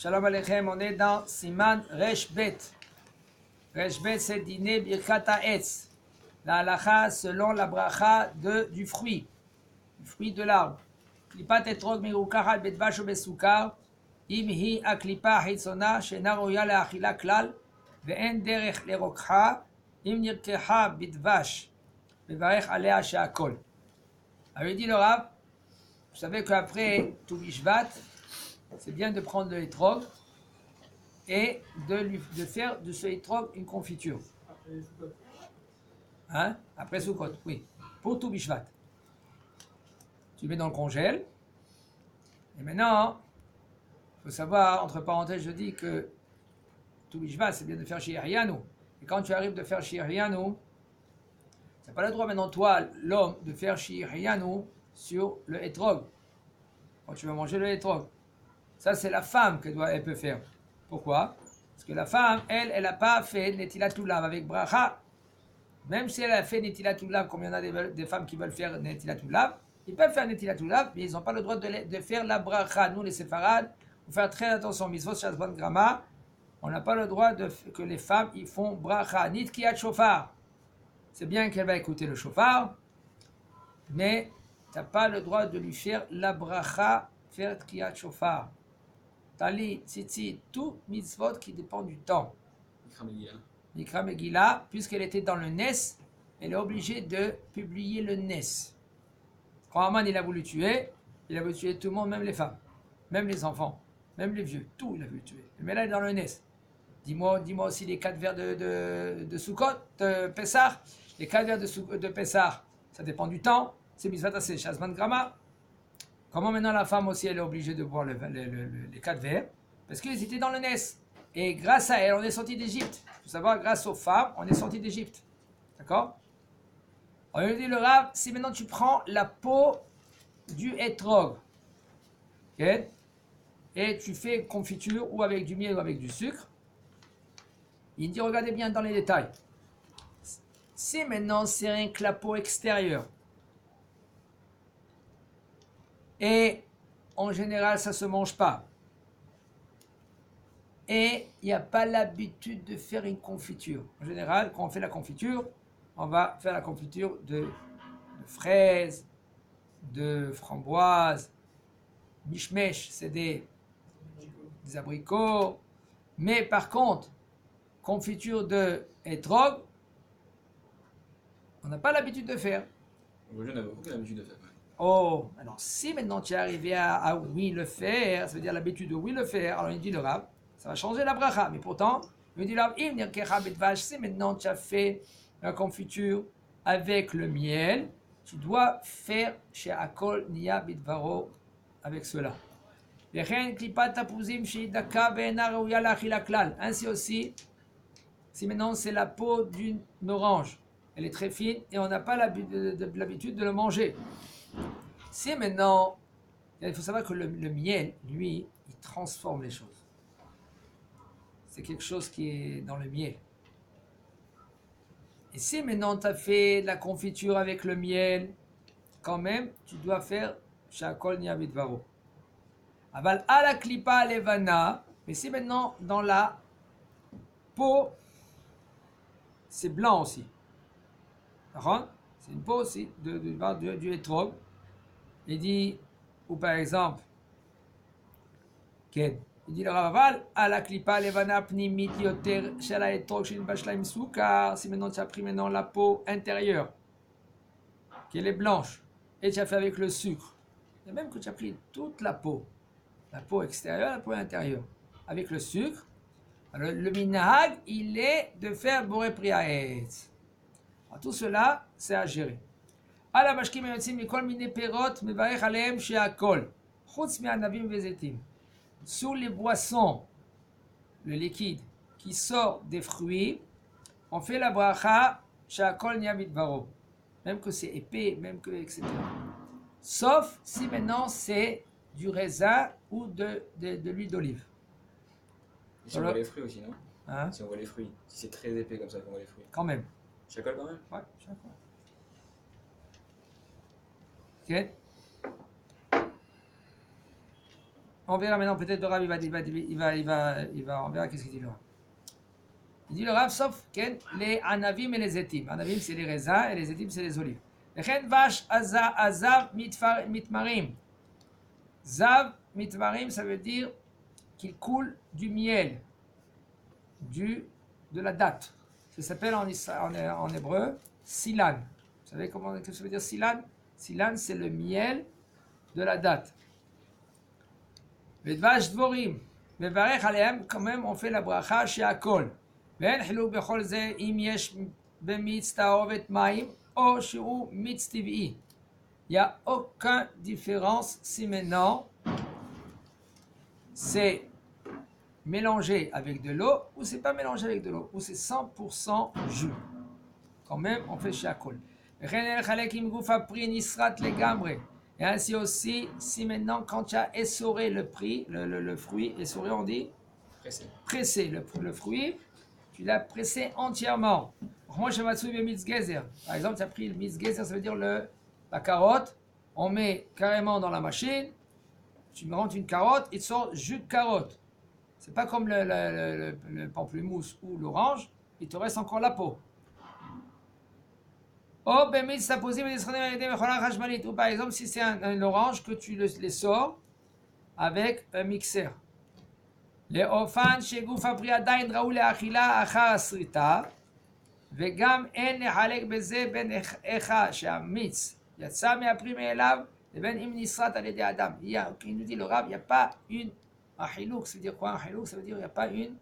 Shalom Aleichem, on est dans Siman Resh Bet. Resh Bet, c'est dîner Birkat Ha'etz. La halacha selon la bracha du fruit de l'arbre. Klipat etrog mirukachat betvash ubesukar, im hi aklipa hitzona she'ena roya le'achila klal, ve'en derech lerokcha, im nirkecha betvash, bevarech alea she'akol. avait dit le Rav, vous savez qu'après tout Bishvat, c'est bien de prendre de l'étrog et de faire de ce étrog une confiture. Hein? Après Sukkot, oui. Pour tout Bishvat. Tu mets dans le congèle. Et maintenant, il faut savoir, entre parenthèses, je dis que tout Bishvat, c'est bien de faire Shihrianu. Et quand tu arrives de faire Shihrianu, tu n'as pas le droit maintenant, toi, l'homme, de faire Shihrianu sur le étrog. Quand tu vas manger le étrog. Ça, c'est la femme elle peut faire. Pourquoi? Parce que la femme, elle n'a pas fait Netilat Ulav avec bracha. Même si elle a fait Netilat Ulav, comme il y en a des femmes qui veulent faire Netilat Ulav, ils peuvent faire Netilat Ulav, mais ils n'ont pas le droit de faire la bracha. Nous, les séfarades, il faut faire très attention. Mitzvot Shazban Grama, on n'a pas le droit que les femmes ils font bracha. Ni Tkiyat Shofar. C'est bien qu'elle va écouter le shofar, mais tu n'as pas le droit de lui faire la bracha, faire Tkiyat Shofar. Tali, Tzitzi, tout mitzvot qui dépend du temps. Mikra Megillah, puisqu'elle était dans le Nes, elle est obligée de publier le Nes. Quand Haman il a voulu tuer tout le monde, même les femmes, même les enfants, même les vieux, tout il a voulu tuer. Mais là, elle est dans le Nes. Dis-moi aussi les 4 vers de Sukkot, de Pessah. Les 4 vers de Pessah, ça dépend du temps. C'est Mitzvot Aseh Shazman Grama. Comment maintenant la femme aussi elle est obligée de boire les 4 verres? Parce qu'ils étaient dans le Nes. Et grâce à elle, on est sorti d'Égypte. Il faut savoir, grâce aux femmes, on est sorti d'Égypte. D'accord? On lui dit le Rav, si maintenant tu prends la peau du hétrog, okay, et tu fais confiture ou avec du miel ou avec du sucre, il dit regardez bien dans les détails. Si maintenant c'est rien que la peau extérieure, et en général ça ne se mange pas, et il n'y a pas l'habitude de faire une confiture. En général, quand on fait la confiture, on va faire la confiture de fraises, de framboises, mishmesh, c'est des abricots. Mais par contre, confiture de hétrog, on n'a pas l'habitude de faire. Aujourd'hui, on n'a aucune habitude de faire. Oh, alors si maintenant tu es arrivé à oui le faire, ça veut dire l'habitude de oui le faire, alors il dit le Rav, ça va changer la bracha. Mais pourtant, il dit le Rav, si maintenant tu as fait la confiture avec le miel, tu dois faire chez Akol Niya Bitvaro avec cela. Ainsi aussi, si maintenant c'est la peau d'une orange, elle est très fine et on n'a pas l'habitude de le manger. Si maintenant, il faut savoir que le miel, lui, il transforme les choses. C'est quelque chose qui est dans le miel. Et si maintenant tu as fait la confiture avec le miel, quand même, tu dois faire Shakol Niyabitvaro. Aval ala klipa levana, mais si maintenant dans la peau, c'est blanc aussi. C'est une peau aussi du hétrog. Il dit, ou par exemple, il dit le Raval, à la klipa levana pnimit yoter shala etrog shin bashlaim soukar, si maintenant tu as pris maintenant la peau intérieure, qui est blanche, et tu as fait avec le sucre, et même que tu as pris toute la peau extérieure, la peau intérieure, avec le sucre, alors le minhag, il est de faire boré priaetz. Tout cela, c'est à gérer. Ala mashkim yotzim mikol mine perot mevarech alehem she'akol chutz me'anavim vezetim. Sous les boissons, le liquide qui sort des fruits, on fait la bracha she'akol niya bitvaro. Même que c'est épais, même que etc. Sauf si maintenant c'est du raisin ou de l'huile d'olive. Et si on voit les fruits aussi, non? Hein? Si on voit les fruits, si c'est très épais comme ça qu'on voit les fruits. Quand même. Chacol quand même? Ouais, chacol. Ok. On verra maintenant, peut-être le Rav, on verra qu'est-ce qu'il dit le Rav. Il dit le Rav, sauf les anavim et les etim. Anavim, c'est les raisins, et les etim, c'est les olives. Lechen vache azav mitmarim. Zav mitmarim, ça veut dire qu'il coule du miel, de la date. Ça s'appelle en hébreu silan. Vous savez ce que ça veut dire silan? Silan, c'est le miel de la date. Vedvash dvorim. Mevarech alehem, quand même, on fait la bracha chez Akol. Ve'en chiluk bechol ze im yesh bemitz ta'ovet maim o shi'u mitz tiv'i. Il n'y a aucune différence si maintenant c'est mélangé avec de l'eau ou c'est pas mélangé avec de l'eau, ou c'est 100% jus. Quand même, on fait chez Akol. Et ainsi aussi, si maintenant, quand tu as essoré le fruit, essoré on dit pressé, le fruit, tu l'as pressé entièrement. Par exemple, tu as pris le mitzgezer, ça veut dire la carotte, on met carrément dans la machine, tu me rentres une carotte, il te sort jus de carotte. C'est pas comme le pamplemousse ou l'orange, il te reste encore la peau. Ou par exemple, si c'est un orange que tu les sors avec un mixeur. Les ofan sheguf apri adain raou le'achila achar asrita וגם אין לחלק בזה בין איכה שהמיץ יצא מהפרי מאליו לבין אם נסרט על ידי אדם. Il nous dit le Rav, il n'y a pas un chiluk, ça veut dire quoi un chiluk? Ça veut dire il n'y a pas une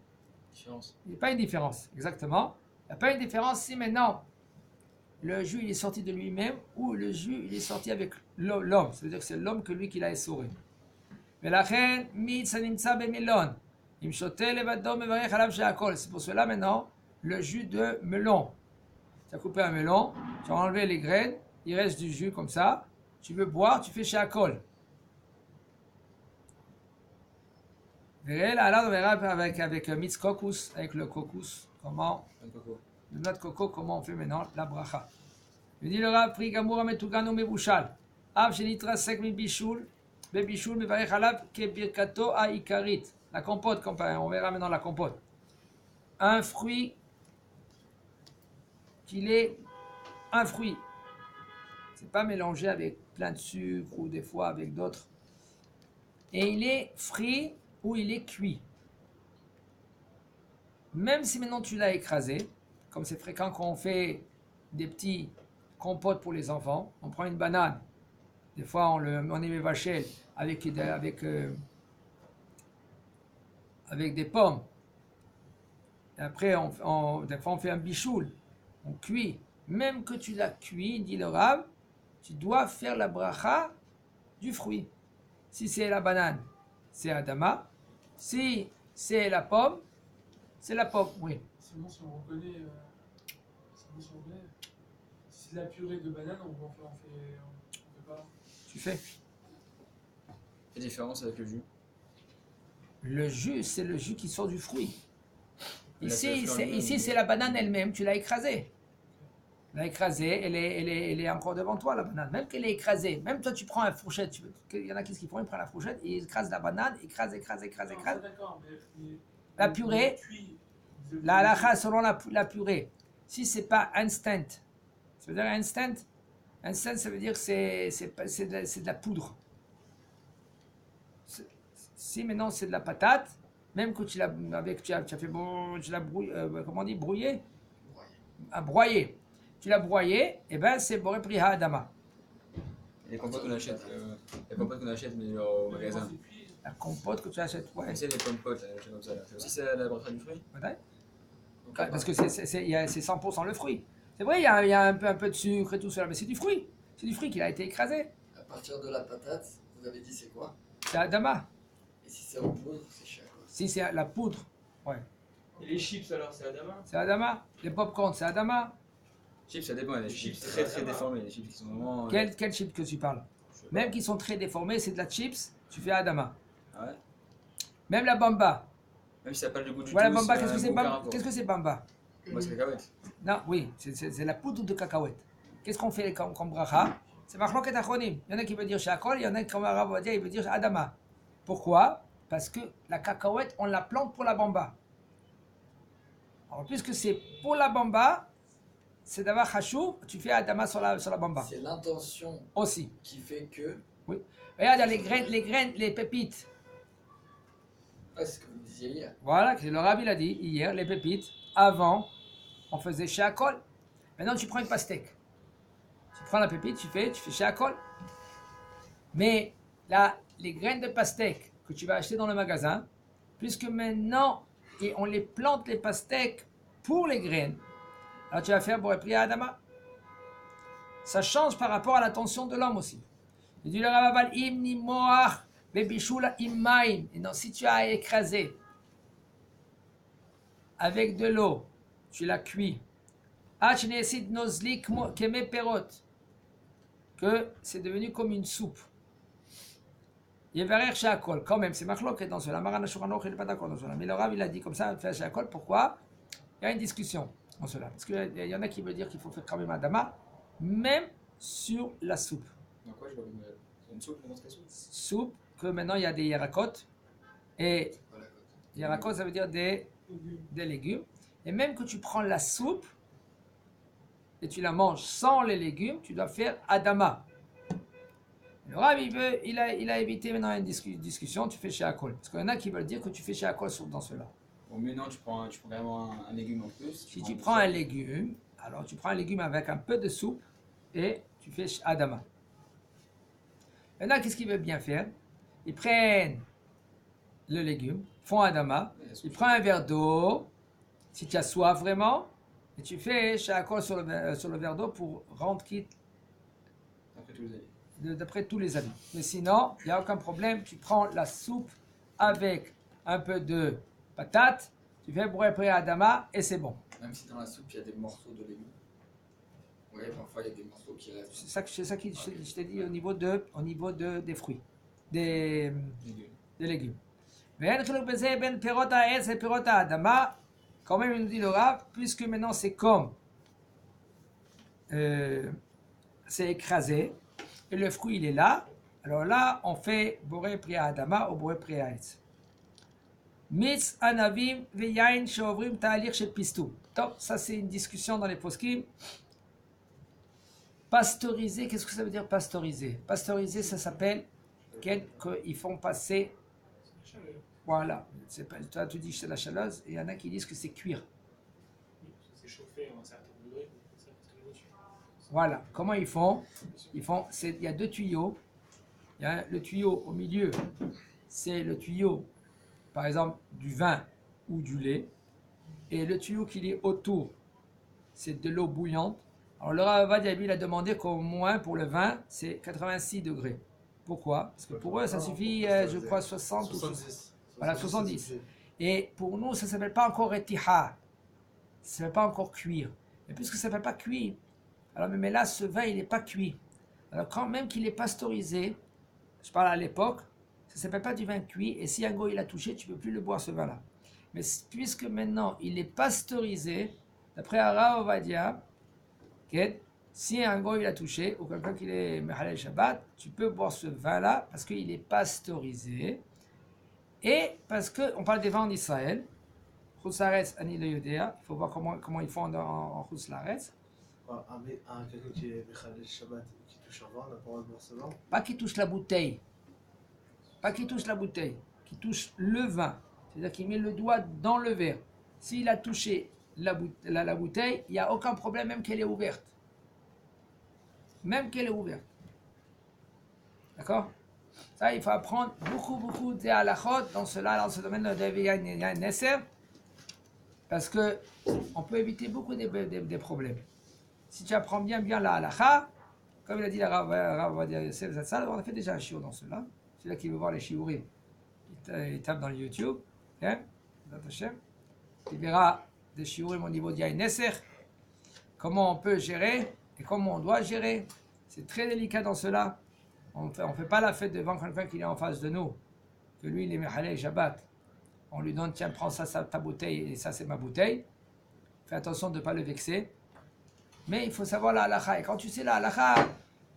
différence. Il n'y a pas une différence, exactement. Il n'y a pas une différence si maintenant le jus il est sorti de lui-même ou le jus il est sorti avec l'homme. Ça veut dire que c'est l'homme que lui qui l'a essoré. ולכן מיץ הנמצא במילון אם שותה לבדו מברך עליו שהכל. C'est pour cela maintenant le jus de melon. Tu as coupé un melon, tu as enlevé les graines, il reste du jus comme ça. Tu veux boire, tu fais chez Akol. Là, on verra avec Mitz Kokus, avec le cocus, comment, le noix de coco, comment on fait maintenant la bracha. Il dit le Rav, pris Gamoura Metugano Mebushal. Av Shenitra Sek Mibishul, Bebishul Mevarech Alav Kebirkato A Ikarit. La compote, on verra maintenant la compote. Un fruit qu'il est un fruit. C'est pas mélangé avec plein de sucre ou des fois avec d'autres. Et il est frit ou il est cuit. Même si maintenant tu l'as écrasé, comme c'est fréquent quand on fait des petits compotes pour les enfants, on prend une banane, des fois on y met vachel avec des pommes. Et après, des fois on fait un bichoul, on cuit. Même que tu l'as cuit, dit le Rav, tu dois faire la bracha du fruit. Si c'est la banane, c'est Adama. Si c'est la pomme, c'est la pomme, oui. Sinon, si on reconnaît, si c'est de la purée de banane, on fait pas. Tu fais. Quelle différence avec le jus? Le jus, c'est le jus qui sort du fruit. Ici, c'est la banane elle-même, tu l'as écrasée. Tu l'as écrasée, elle est encore devant toi, la banane. Même qu'elle est écrasée, même toi, tu prends une fourchette. Il y en a qui font, ils prennent la fourchette, ils écrasent la banane, écrasent. D'accord, mais la purée, la halakha selon la purée. Si c'est pas instant, ça veut dire instant, ça veut dire que c'est de la poudre. Si maintenant c'est de la patate, même que tu as fait tu l'as brouillé, broyer. Tu l'as broyé, et ben c'est boré priha adama. Les compotes qu'on achète, mais au magasin. La compote que tu achètes, ouais. C'est les compotes, comme ça. C'est aussi la bracha du fruit. Ouais. Parce que c'est 100% le fruit. C'est vrai, il y a un peu de sucre et tout cela, mais c'est du fruit. C'est du fruit qui a été écrasé. À partir de la patate, vous avez dit c'est quoi? C'est adama. Et si c'est en poudre, c'est cher. Si c'est la poudre, ouais. Et les chips alors, c'est Adama? C'est adama. Les pop-corn, c'est adama. Chips, ça dépend. Les chips très déformés. Les chips qui sont vraiment. Quel chips que tu parles? Même qui sont très déformés, c'est de la chips, tu fais adama. Ouais. Même la bamba. Même si ça n'a pas le goût du Voilà, tout. bamba, qu'est-ce que c'est bamba? Moi, c'est cacahuète. Non, oui, c'est la poudre de cacahuète. Qu'est-ce qu'on fait comme bracha? C'est machloket achronim. Il y en a qui veulent dire shakol, il y en a qui va dire adama. Pourquoi? Parce que la cacahuète, on la plante pour la bamba. Alors, puisque c'est pour la bamba, c'est d'avoir chachou, tu fais adama sur la bamba. C'est l'intention Aussi. qui fait que. Oui. Regarde, il y a les graines, les pépites. Ah, c'est ce que vous disiez hier. Voilà, que le rabbi l'a dit hier, les pépites. Avant, on faisait chez Akol. Maintenant, tu prends une pastèque. Tu prends la pépite, tu fais chez Akol. Mais là, les graines de pastèque que tu vas acheter dans le magasin, puisque maintenant, et on les plante les pastèques pour les graines, alors tu vas faire pour prier à Adama. Ça change par rapport à l'attention de l'homme aussi. Il dit le Ravaval im ni moach bebishula im maim. Et non, si tu as écrasé avec de l'eau, tu l'as cuit. Achnesid nozli keme perot, que c'est devenu comme une soupe. Yevarer shakol, quand même, c'est machlok dans cela. Maran Shulchan Aruch, il n'est pas d'accord dans cela. Mais le Rav, il a dit comme ça, fait shakol. Pourquoi? Il y a une discussion dans cela. Parce qu'il y en a qui veulent dire qu'il faut faire quand même adama, même sur la soupe. Donc, quoi, je vois une soupe, une autre soupe. Soupe, que maintenant il y a des yarakot. Et Voilà. yarakot, ça veut dire des légumes. Et même que tu prends la soupe et tu la manges sans les légumes, tu dois faire adama. Le Rav, il a évité maintenant une discussion, tu fais chez Akol. Parce qu'il y en a qui veulent dire que tu fais chez Akol dans cela. Bon, mais non, tu prends carrément un légume en plus. Si tu prends un légume, alors tu prends un légume avec un peu de soupe et tu fais adama. Maintenant, qu'est-ce qu'ils veulent bien faire? Ils prennent le légume, font adama, ils prennent un verre d'eau, si tu as soif vraiment, et tu fais shakol sur le verre d'eau pour rendre quitte d'après tous les avis. Mais sinon, il n'y a aucun problème, tu prends la soupe avec un peu de patate, tu fais pour préparer adama et c'est bon. Même si dans la soupe il y a des morceaux de légumes. Oui, parfois il y a des morceaux qui restent. C'est ça que je t'ai dit au niveau des fruits, des légumes. Ben perot ha'etz et perot ha'adama, quand même il nous dit le Rav, puisque maintenant c'est comme c'est écrasé et le fruit il est là, alors là on fait boré pri ha'adama ou boré pri ha'etz. Mitz anavim veyain sheovrim ta'alir shel pistou. Donc ça c'est une discussion dans les poskim. Pasteuriser, qu'est-ce que ça veut dire pasteuriser? Pasteuriser, ça s'appelle qu'ils font passer. Voilà. Toi, tu dis que c'est la chaleuse, et il y en a qui disent que c'est cuire. C'est chauffé à un certain degré. Voilà. Comment ils font? Il y a deux tuyaux. Il y a le tuyau au milieu, c'est le tuyau, par exemple, du vin ou du lait. Et le tuyau qui est autour, c'est de l'eau bouillante. Alors le Rav Ovadia, lui, il a demandé qu'au moins pour le vin, c'est 86 degrés. Pourquoi? Parce que pour eux, ça suffit, je crois, 60 ou 70. Voilà, 70. Et pour nous, ça ne s'appelle pas encore etiha. Ça ne s'appelle pas encore cuire. Et puisque ça ne s'appelle pas cuire, alors mais là, ce vin, il n'est pas cuit. Alors quand même qu'il est pasteurisé, je parle à l'époque, ça ne s'appelle pas du vin cuit. Et si un go il a touché, tu ne peux plus le boire, ce vin-là. Mais puisque maintenant, il est pasteurisé, d'après Rav Ovadia, si un goy il a touché, ou quelqu'un qui est Mehalel Shabbat, tu peux boire ce vin-là parce qu'il est pasteurisé. Et parce qu'on parle des vins en Israël, Chutz Ani de Yodea, il faut voir comment ils font en Chutz Laaretz. Quelqu'un qui est Mehalel Shabbat qui touche un vin, on n'a pas le droit de boire ce vin? Pas qui touche la bouteille. Pas qui touche la bouteille, qui touche le vin. C'est-à-dire qu'il met le doigt dans le verre. S'il a touché la bouteille, il n'y a aucun problème, même qu'elle est ouverte. Même qu'elle est ouverte. D'accord? Ça, il faut apprendre beaucoup de halachot dans ce domaine de Yain Neser, parce que on peut éviter beaucoup des problèmes. Si tu apprends bien la halacha, comme il a dit la Rav Yosef Zatzal, on a fait déjà un shiur dans cela. Celui-là qui veut voir les shiurim, il tape dans le YouTube, hein? Il verra des shiurim au niveau d'Yain Neser, comment on peut gérer et comment on doit gérer. C'est très délicat dans cela. On ne fait pas la fête devant quelqu'un qui est en face de nous, que lui il est Mehalel Shabbat. On lui donne, tiens, prends ça, ta bouteille, et ça c'est ma bouteille. Fais attention de ne pas le vexer. Mais il faut savoir la halacha. Et quand tu sais la halacha,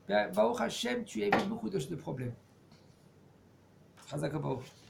Baruch Hashem, tu évites beaucoup de problèmes. Chazak Habaout.